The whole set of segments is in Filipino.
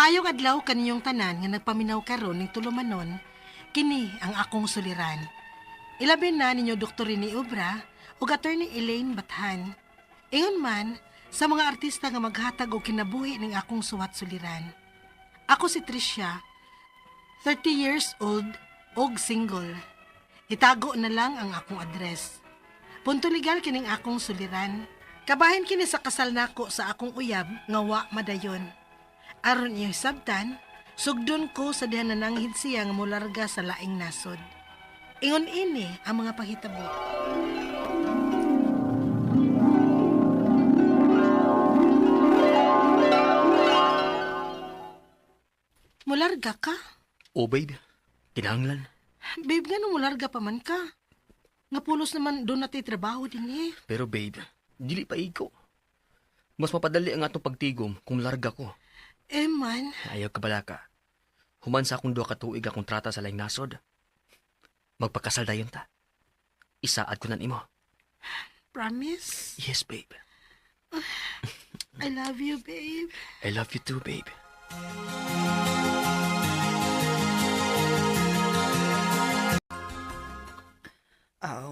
Maayong adlaw kaniyong tanan nga nagpaminaw karon ning tulumanon, kini ang akong suliran. Ilabi na ninyo Dr. ni Obra ug Attorney Elaine Bathan. Ingon man sa mga artista nga maghatag og kinabuhi ning akong suwat suliran. Ako si Tricia, 30 years old og single. Itago na lang ang akong address. Punto legal kining akong suliran. Kabahin kini sa kasal nako sa akong uyab nga wa madayon. Aron iyo sabtan, sugdon ko sa diha nananghid siya nga molarga sa laing nasod. Ingon ini ang mga panghitabo. Molarga ka? O babe, kinahanglan. Babe, nga nung molarga pa man ka. Nga pulos naman doon natin trabaho din eh. Pero babe, dili pa ikaw. Mas mapadali ang atong pagtigom kung larga ko. Eh man, Ayaw ka bala ka. Human sa akong 2 ka tuig akong trata sa laing nasod. Magpakasal dayon ta. Isaad ko nan imo. promise? Yes, babe. I love you, babe. I love you too, babe.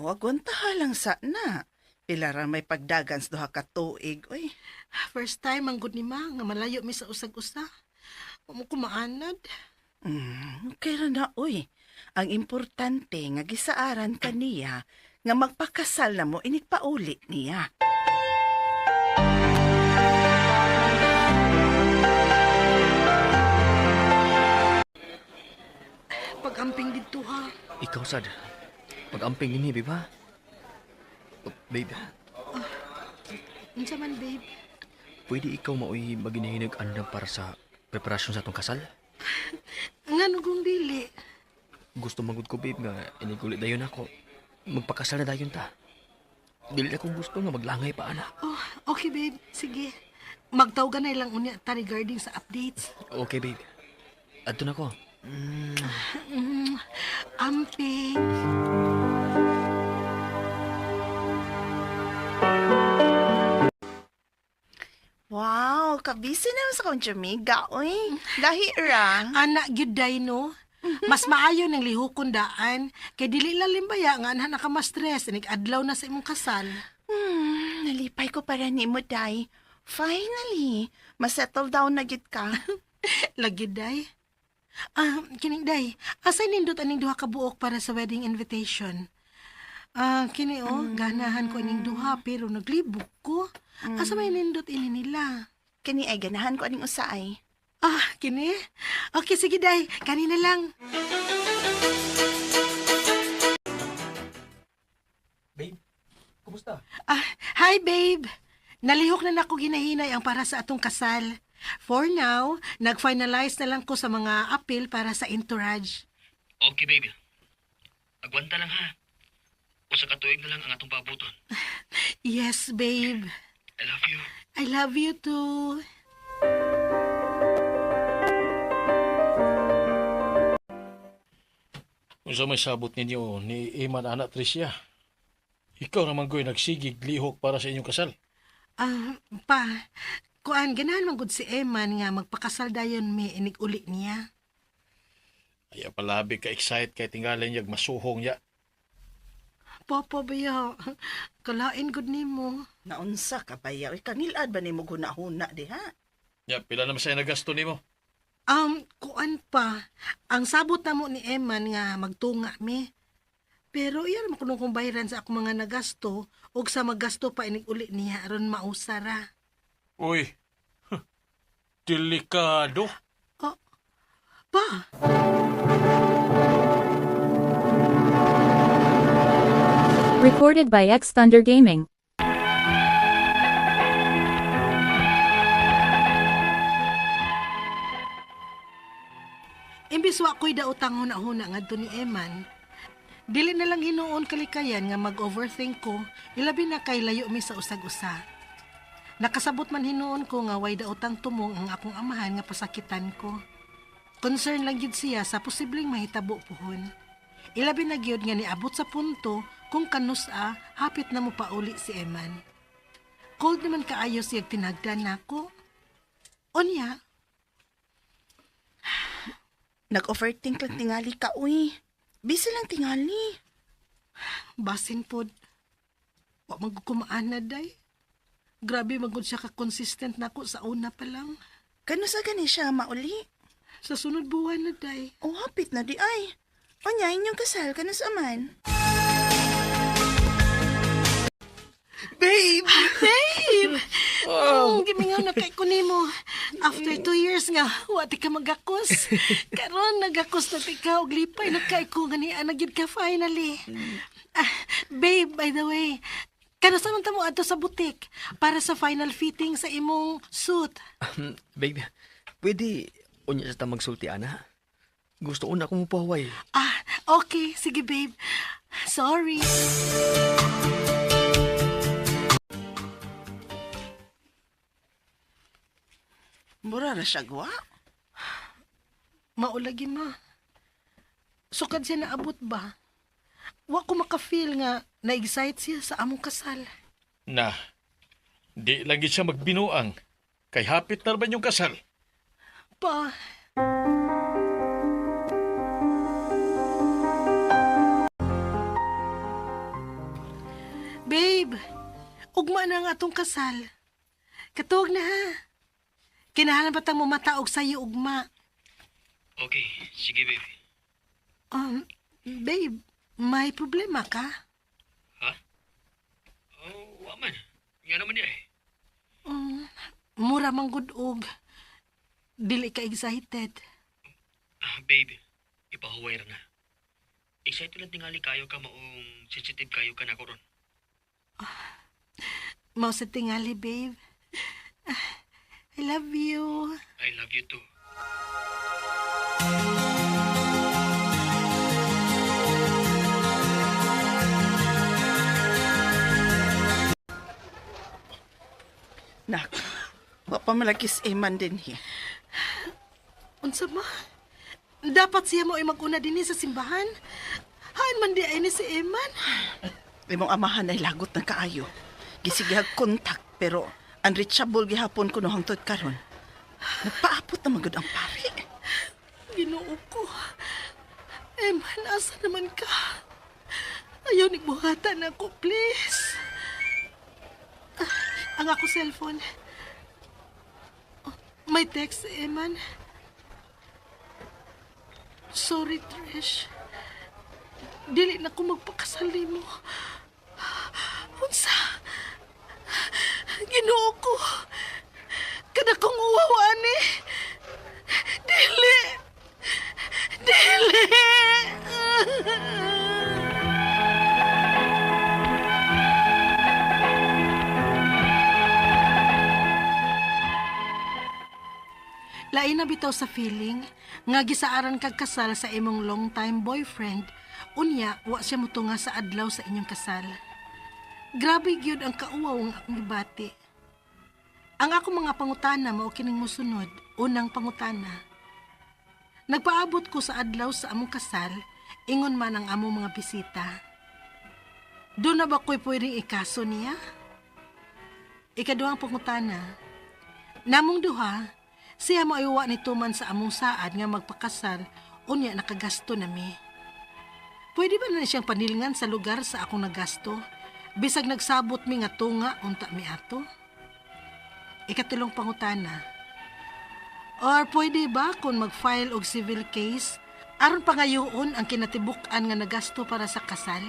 Wagwantaha lang sa na. Pila ra may pagdagan sa 2 ka tuig, oy. First time ang good ni ma nga malayo mi sa usag-usa. Mo ko maanad. Kaya na, oy. Ang importante nga gisaaran ka niya nga magpakasal na mo inikpauli niya. Pag-amping dito ha. Ikaw, sad. Pag-amping ini, babe, ha? Oh, babe, Unsa man, babe? pwede ikaw maoy maginahinag andam para sa preparasyon sa atong kasal? Nga nugong dili. Gusto magud ko, babe, nga inigulit dayon ako. Magpakasal na dayon ta. Dili akong gusto nga maglangay pa, ana. Oh, okay, babe. Sige. Magtawgan na lang unya ta regarding sa updates. Okay, babe. Adto na ko. Amping. Wow, kabisi naman sa kong chumiga, oy. Lahi ra. Anak gyud day no. Mas maayo ng lihukon daan kay dili lalimbaya nga anha na ka ma-stress inig adlaw na sa imong kasal. Nalipay ko para ni mo, day. Finally, masettle down na gid ka. Lagi day. Kining day. Asay nindot aning duha ka buok para sa wedding invitation. Kini ganahan ko aning duha pero naglibok ko. Asa may nindot ini nila? Kani ay ganahan ko aning usaay. Kini? Okay, sige day. Kanina lang. Babe, kumusta? Hi, babe. Nalihok na nako ginahinay ang para sa atong kasal. For now, nag-finalize na lang ko sa mga appeal para sa entourage. Okay, babe. Agwanta lang, ha? Usa ka tuig na lang ang atong pabuton. Yes, babe. I love you. I love you too. Unsa may sabot ninyo ni Iman anak Tricia? Ikaw naman ko'y nagsigig lihok para sa inyong kasal. Kuan, ganahan man gud si Eman nga magpakasal dayon may inig uli niya. Ay palabi ka excited kay tinggalan niyag masuhong niya. Papa baya, kalain gud nimo. Naunsa ka pa yaw. Kanilad ba ni mo guna-huna di ha? Ya, pila naman sa'yo nagasto nimo? Kuan pa, ang sabot na mo ni Eman nga magtunga mi. Pero iyan mo kung bayaran sa ako mga nagasto o sa magasto pa inig uli niya aron mausara. Uy, delikado. Pa! Recorded by X Thunder Gaming. Imbis wa ko'y daotang huna-huna ngadto ni Eman, dili na lang hinuon kalikayan nga mag-overthink ko, ilabi na kay layo mi sa usag-usa. Nakasabot man hinuon ko nga way daotang tumong ang akong amahan nga pasakitan ko. Concern lang gyud siya sa posibleng mahitabo puhon. Ilabi na gyud nga niabot sa punto kung kanus-a hapit na mo pauli si Eman. Cold naman kaayo siyag tinagdan nako. Onya, Nag-overthink lang tingali ka, uy. Busy lang tingali. Basin pod. Wa magkumaan na day. Grabe magud siya ka-consistent nako sa una pa lang. Kano sa gani siya mauli? Sa sunod buwan na day. O hapit na di ay. O niya, inyong kasal, kano sa man? Babe! Babe! Gimingaw na kay kunimo. After 2 years nga, wati ka magakos. Karon nagakos na tika og lipay na kay ko gani anagid ka finally. Babe, by the way, kano sa man ta mo adto sa butik para sa final fitting sa imong suit? Babe, pwede unya sa tamang sulti, ana. Gusto ko na akong mupaway. Okay. Sige, babe. Sorry. Mura na siya gwa? Maulagi ma. Sukad siya naabot ba? Wa ko maka-feel nga na-excite siya sa among kasal. Na, di lagi siya magbinuang. Kay hapit na ba yung kasal? Pa, babe, ugma na ang atong kasal. Katuog na ha. Kinahanglan ba tang mumataog sa'yo ugma? Okay, sige, babe. Babe, may problema ka? Ha? Oh, waman. Nga naman niya eh. Mura mang gudog. Dili ka excited. Babe, ipahuway ra na. Excited lang tingali kayo ka maong sensitive kayo ka na koron. Mao sa tingali, babe. I love you. I love you too. Nak, wa pa malagis Eman din hi. Unsa ma? Dapat siya mo ay mag-una din sa simbahan. Hain man di ay ni si Eman. Imong amahan ay lagot ng kaayo. Gisigihag kontak pero unreachable gihapon ko no hangtod karon. Nagpaapot na magud ang pari. Ginoo ko. Eman, asa naman ka? Ayaw ni buhatan ako, please. Ang ako cellphone. May text, Eman. Sorry, Trish. Dili na ko magpakasal mo. Unsa? Ginoo ko. Kada kong uwawaan eh. Dili. Dili. Lain na bitaw sa feeling nga gisaaran kag kasal sa imong long time boyfriend, unya wa siya motunga sa adlaw sa inyong kasal. Grabe gyud ang kauwaw nga akong gibati. Ang ako mga pangutana mao kining mosunod. Unang pangutana. Nagpaabot ko sa adlaw sa among kasal, ingon man ang among mga bisita. Doon na ba ko'y pwedeng ikaso niya? Ikaduhang pangutana. Namong duha, siya maiwa ni Tuman sa among saad nga magpakasal, unya nakagasto nami. Pwede ba na siyang panilngan sa lugar sa akong nagasto? Bisag nagsabot mi nga tunga, unta mi ato? Ikatulong pangutana. Or pwede ba kung mag-file og civil case, aron pangayoon ang kinatibuk-an nga nagasto para sa kasal,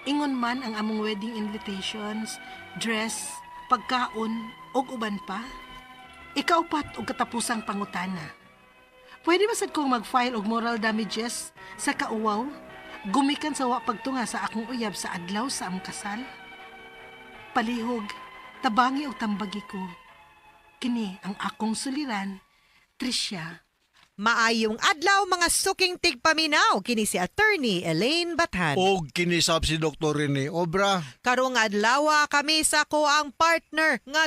ingon man ang among wedding invitations, dress, pagkaon, og uban pa? Ikaupat og katapusang pangutana. Pwede ba sad kong mag-file og moral damages sa kauwaw, gumikan sa wa pagtunga sa akong uyab sa adlaw sa among kasal? Palihog, tabangi og tambagi ko. Kini ang akong suliran, Tricia. Maayong adlaw mga suking tigpaminaw kini si Attorney Elaine Bathan. O kinisab si Dr. Rene Obra. Karong adlaw kami sa ko ang partner nga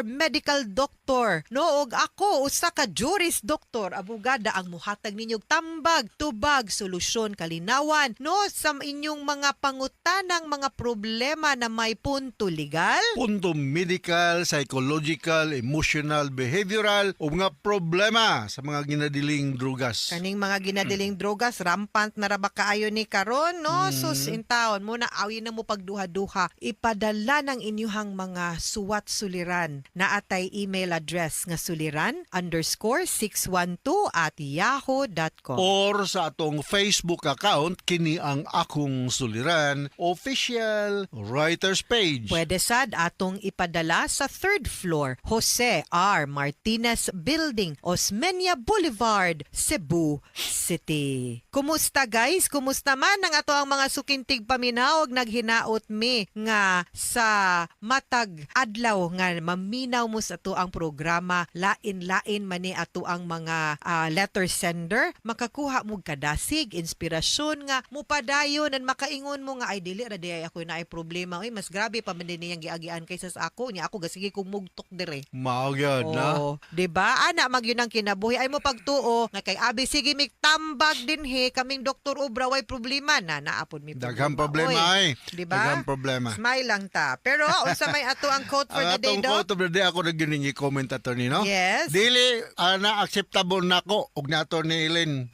Medical Doctor doktor. No, og ako usa ka juris doktor, abogada ang muhatag ninyog tambag, tubag, solusyon, kalinawan no sa inyong mga pangutanang mga problema na may punto legal. Punto medical, psychological, emotional, behavioral o mga problema sa mga ginadiling drugas. Kaning mga ginadiling drogas, rampant na ra ba kaayo ni karon, no? Sus, in taon mo na awin na mo pagduha-duha. Ipadala ng inyuhang mga suwat suliran na atay email address nga suliran_612@yahoo.com. Or sa atong Facebook account, kini ang akong suliran, official writers page. Pwede sad atong ipadala sa 3rd floor, Jose R. Martinez Building, Osmeña Boulevard, Cebu City. Kumusta guys? Kumusta man ang ato ang mga sukintig paminaw? Naghinaot mi nga sa matag adlaw nga maminaw mo sa ato ang programa, lain-lain man ni ato ang mga letter sender, makakuha mo kadasig, inspirasyon nga mupadayon at makaingon mo nga ay dili ra di ay ako na ay problema. Ay mas grabe pa man din niyang giagian kaysa sa ako niya. Ako gasige kong mugtok dire. Mao gyud na. Oh, 'di ba? Ana mag yun ang kinabuhi ay mo pagtuo nga kay abi sige tambag din he kaming Dr. Obra way problema na naapod mi Daghang problema ay. 'Di ba? Daghang problema. Smile lang ta. Pero unsa may ato ang quote for the Ang day, atong Doc? quote of the day, ako naggining i-comment ato ni, no? Yes. Dili, na acceptable nako og nato ni Ellen.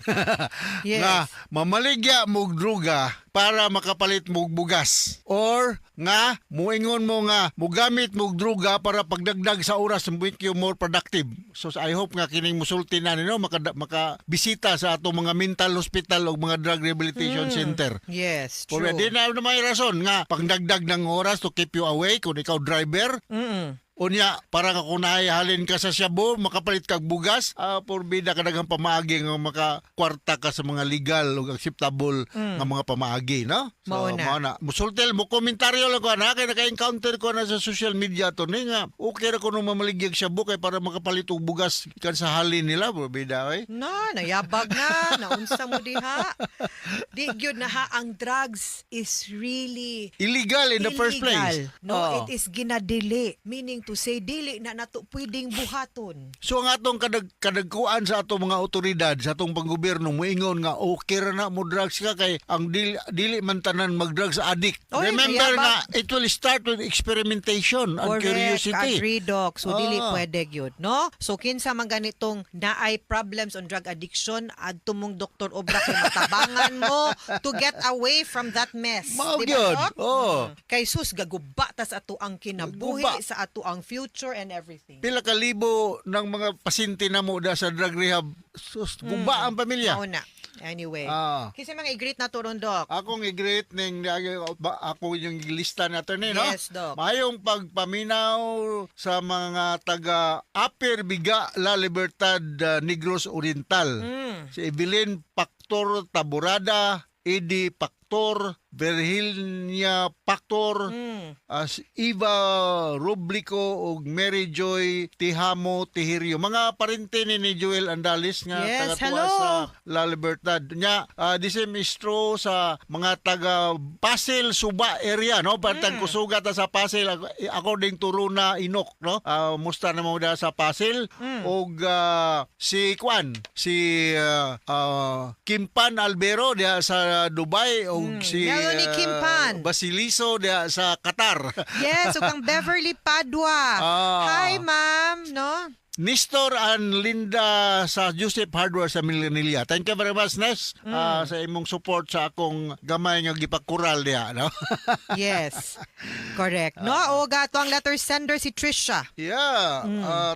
Yes. Nga, mamaligya mog druga para makapalit mog bugas. Or, nga, muingon mo nga, mugamit mog druga para pagdagdag sa oras, make you more productive. So, I hope nga kining musulti na nino, makabisita sa ato mga mental hospital o mga drug rehabilitation center. Yes, Kung true. di na may rason nga, pagdagdag ng oras to keep you awake, kung ikaw driver, unya, para ka kunahalin ka sa Shabu, makapalit kag bugas, porbida ka daghang pamaagi nga makakwarta ka sa mga legal o acceptable nga mga pamaagi, no? Mao na. Musultel mo komentaryo lang ko na kay naka-encounter ko na sa social media to ni nga okay ra ko nung mamaligyag Shabu kay para makapalit og bugas kan sa halin nila, porbida ay. Na, nayabag na. Naunsa mo diha. Di gyud na ha, ang drugs is really Illegal in the first place. No, it is ginadili. Meaning to say, dili na nato pwedeng buhaton. So ang atong kadagkuan sa atong mga otoridad, sa atong panggobyerno, moingon nga okay ra na mo drugs ka kay ang dili man tanan mag-drugs addict. Oy, Remember mayabang. nga, it will start with experimentation and Correct, curiosity. agree, Doc. So, dili Ah. pwede yun, no? So, kinsa man ganitong naay problems on drug addiction, adto mong Dr. Obra kay matabangan mo to get away from that mess. Mao Di ba, gyud. Doc? Oh. Kay sus, gaguba ta sa ato ang kinabuhi, Guba. sa ato ang future and everything. Pila ka libo ng mga pasyente na mo da sa drug rehab. Sus, guba ang pamilya. Mao na. Anyway. Ah. Kasi mga i-greet na to ron, Doc. Akong i-greet ning ako yung lista nato ni, no? Yes, Doc. Mayong pagpaminaw sa mga taga Upper Biga La Libertad Negros Oriental. Si Evelyn Pactor Taborada, Eddie Pactor, Virginia Pactor, as Eva Rublico ug Mary Joy Tihamo Tihirio. Mga parente ni Joel Andalis nga Yes, taga-tuwa hello. sa La Libertad. Nya, disemistro sa mga taga Pasel, Suba area, no? Pantang kusugat sa Pasel, according to Runa Inok, no? Musta na mo da sa Pasel. Og si Kwan, si Kimpan Albero diha sa Dubai og si Melanie Kimpan. Basiliso diha sa Qatar. Yes, ug ang Beverly Padua. Ah. Hi, ma'am, no? Nestor and Linda sa Joseph Hardware sa Millennium. Thank you very much, Nes, sa imong support sa akong gamay nga gipakural diha, no? Yes. Correct. No, o gato ang letter sender si Trisha. Yeah,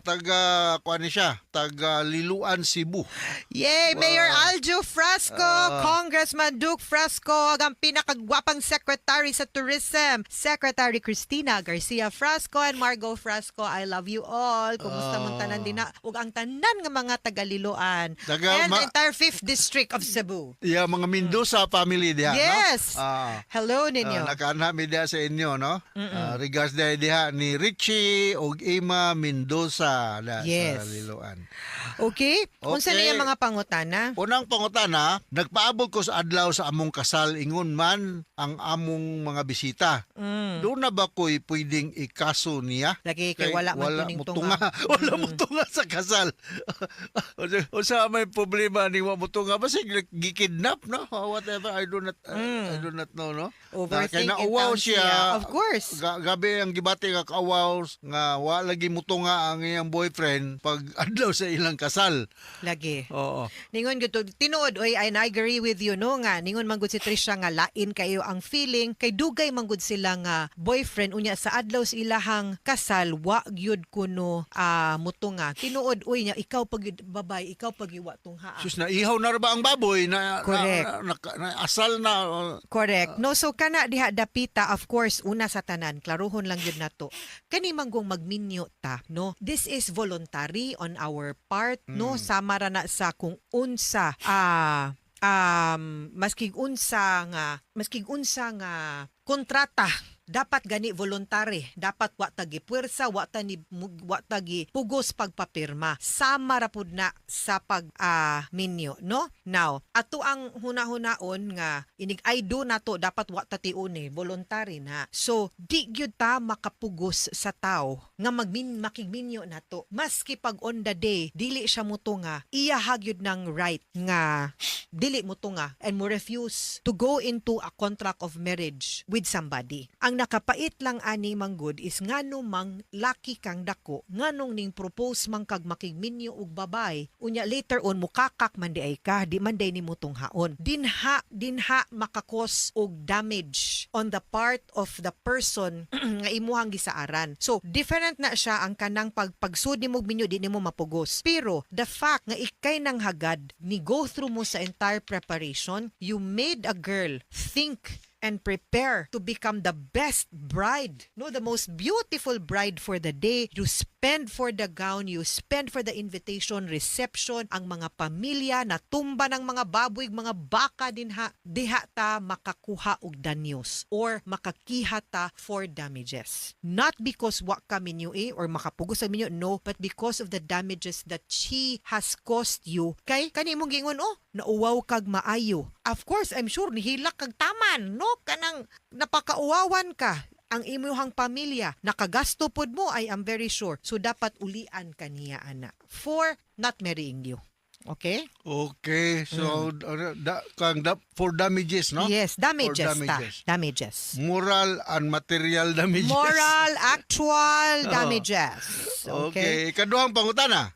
taga kuan ni siya, taga Liluan, Cebu. Yay, Mayor Aljo Frasco, Congressman Duke Frasco, ang pinakagwapang secretary sa tourism, Secretary Cristina Garcia Frasco and Margot Frasco. I love you all. Kumusta mo tanan din na ug ang tanan nga mga taga-Liloan Taga- and the entire 5th district of Cebu. Yeah, mga Mendoza family diha, Yes. no? Hello ninyo. Nakaanami diha sa inyo, no? Regards diha ni Richie ug Ima Mendoza Yes. sa Liloan. Okay? Unsa Okay. na yung mga pangutana? Unang pangutana, nagpaabot ko sa adlaw sa among kasal ingon man ang among mga bisita. Doon na ba ko'y pwedeng ikaso niya? Lagi kay wala man tuning tunga. Wala mo tunga sa kasal. O sa may problema ni wa mo tunga ba gikidnap, no? Or whatever, I do not know, no? Overthink Kaya in nauwaw town siya. Of course. Gabi ang gibati nga kauwaw nga wa lagi mo tunga ang iyang boyfriend pag adlaw sa ilang kasal. Lagi. Oo. Ningon gyud to tinuod oy and I agree with you no nga ningon man gud si Trisha nga lain kayo ang feeling kay dugay man gud sila nga boyfriend unya sa adlaw sa ilahang kasal wa gyud kuno mutunga tinuod oy nya ikaw pag gyud babay ikaw pag iwa tungha. Sus na ihaw na ra ba ang baboy na Correct. na asal na Correct. No, so kana diha dapita, of course, una sa tanan, klaruhon lang yun nato. Kani manggong magminyo ta, no? This is voluntary on our part, no? Sama ra na sa kung unsa maskig unsa nga kontrata dapat gani voluntary, dapat wa tagi puwersa, wa tagi pugos pagpapirma. Sama ra pud na sa pag minyo, no? Now, ato ang hunahunahon nga inig I do nato dapat wa tatiune, voluntary na. So, di gyud ta makapugos sa tao nga makigminyo nato. Maski pag on the day dili siya mutunga, iya hagyud ng right nga dili mutunga and mo refuse to go into a contract of marriage with somebody. Ang nakapait lang ani manggod is ngano mang laki kang dako nganong ning propose man kag makigminyo og babay unya later on mukakak man di ay ka di man day nimo tunghaon dinha makakos og damage on the part of the person nga imuhang gisaaran. So different na siya ang kanang pagsud nimo minyo di nimo mapugos, pero the fact nga ikay nang hagad ni go through mo sa entire preparation, you made a girl think and prepare to become the best bride, no, the most beautiful bride for the day. You spend for the gown, you spend for the invitation, reception, ang mga pamilya na tumba ng mga baboy, mga baka diha ta makakuha og danyos or makakiha ta for damages. Not because wa ka minyo or makapugos sa minyo, no, but because of the damages that she has caused you. Kay kanimong gingon, nauwaw kag maayo. Of course, I'm sure nihilak kag taman, no? Kanang napakauwawan ka ang imuhang pamilya. Nakagasto pod mo, I am very sure. So dapat ulian kaniya ana for not marrying you. Okay? Okay, so for damages, no? Yes, damages. For damages. Damages. Moral and material damages. Moral, actual damages. Okay, ikaduhang pangutana.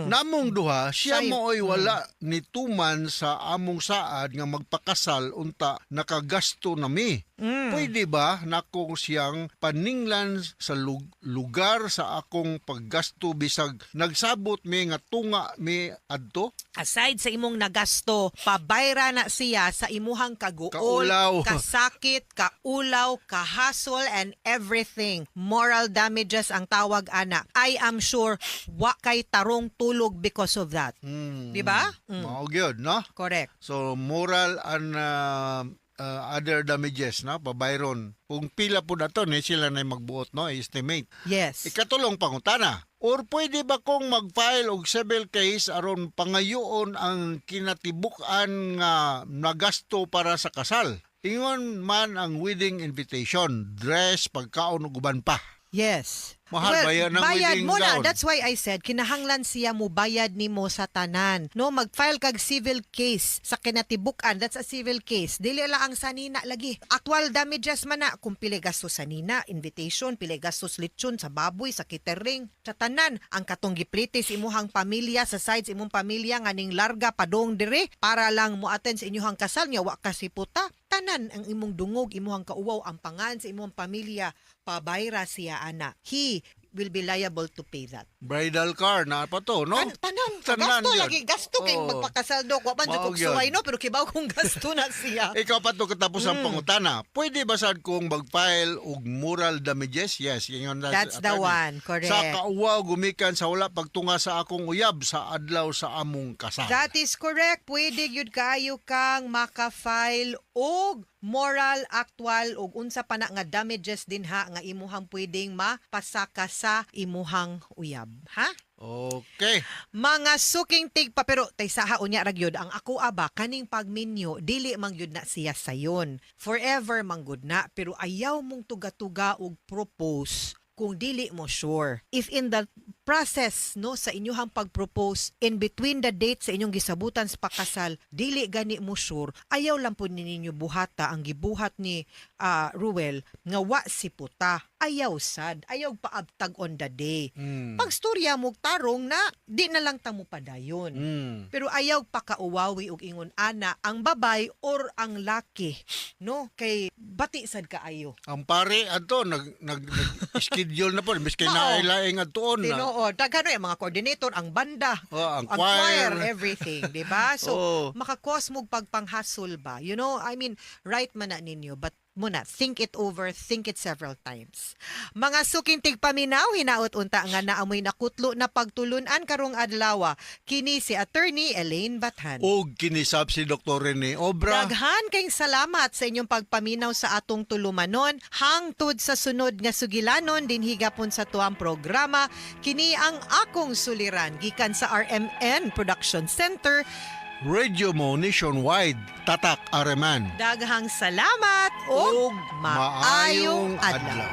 Namong duha, siya Sayo. mooy wala ni tuman sa among saad nga magpakasal unta nakagasto nami. Pwede ba nako siyang paninglan sa lugar sa akong paggasto bisag nagsabot mi nga tunga mi adto? Aside sa imong nagasto, pabayra na siya sa imuhang kaguol, Kaulaw. kasakit, kaulaw, kahasol, and everything. Moral damages ang tawag ana. I am sure wa kay tarong tulog because of that. Di ba? Mao gyud, no? Correct. So moral and other damages, no? Pabayron. Kung pila po na to, sila na magbuot, no? Estimate. Yes. Ikatulong pangutana. Or pwede ba kong mag-file og civil case aron pangayoon ang kinatibukan nga nagasto para sa kasal? Ingon man ang wedding invitation, dress, pagkaon ug uban pa. Yes. Mahal ba yan ang bayad wedding mo na. gown? That's why I said, kinahanglan siya mo bayad nimo sa tanan. No, mag-file kag civil case sa kinatibukan. That's a civil case. Dili lang ang sanina lagi. Actual damages man na. Kung pili gastos sanina, invitation, pili gastos lechon sa baboy, sa catering, sa tanan. Ang katong giplitis imuhang pamilya, sa sides imong pamilya, nga ning larga padong dire, para lang mo attend sa inyong kasal niya, wa kasiputa. Tanan ang imong dungog, imuhang kauwaw, ang pangan sa imong pamilya, pabayra siya ana. He will be liable to pay that. Bridal car na pa to, no? Tanan, Tanan gasto yun. lagi, gasto kay Oo. magpakasal do. Wa man jud Maog kog yun. suway no, pero kibaw kung gasto na siya. Ikaw pa to katapos ang pangutana. Pwede ba sad kung mag-file og moral damages? Yes, yun na. That's the one, correct. Sa kauwaw gumikan sa wala pagtunga sa akong uyab sa adlaw sa among kasal. That is correct. Pwede gyud kaayo kang maka-file og moral, actual ug unsa pa na nga damages din ha nga imuhang pwedeng mapasaka sa imuhang uyab, ha? Okay. Mga suking tigpa pero tay saha unya ra gyud ang ako aba kaning pagminyo dili man gyud na siya sayon. Forever man gud na pero ayaw mong tuga-tuga og propose kung dili mo sure. If in the process no sa inyong pag-propose in between the date sa inyong gisabutan sa pakasal dili gani mo sure, ayaw lang po ninyo buhata ang gibuhat ni Ruel nga wa si puta. Ayaw sad, ayaw paabtag on the day. Pag storya mo tarong na di na lang ta mo padayon. Pero ayaw pa kauwawi og ingon ana ang babay or ang laki no kay bati sad kaayo. Ang pare ato nag schedule na po miski Oo. na ilaing adtuon na. Tinuod, daghano yung mga coordinator, ang banda, Oh, ang ang choir. choir, everything, di ba? So, Oo. makakos mo pagpanghasol ba? You know, I mean, right man na ninyo, but muna, think it over, think it several times. Mga suking tigpaminaw, hinaot unta nga naamoy nakutlo na pagtulunan karong adlaw. Kini si Attorney Elaine Bathan. Og kinisab si Dr. Rene Obra. Daghan kayong salamat sa inyong pagpaminaw sa atong tulumanon. Hangtod sa sunod nga sugilanon din higapon sa tuang programa. Kini ang akong suliran gikan sa RMN Production Center. Radio mo nationwide, Tatak Areman. Daghang salamat o Og maayong adlaw.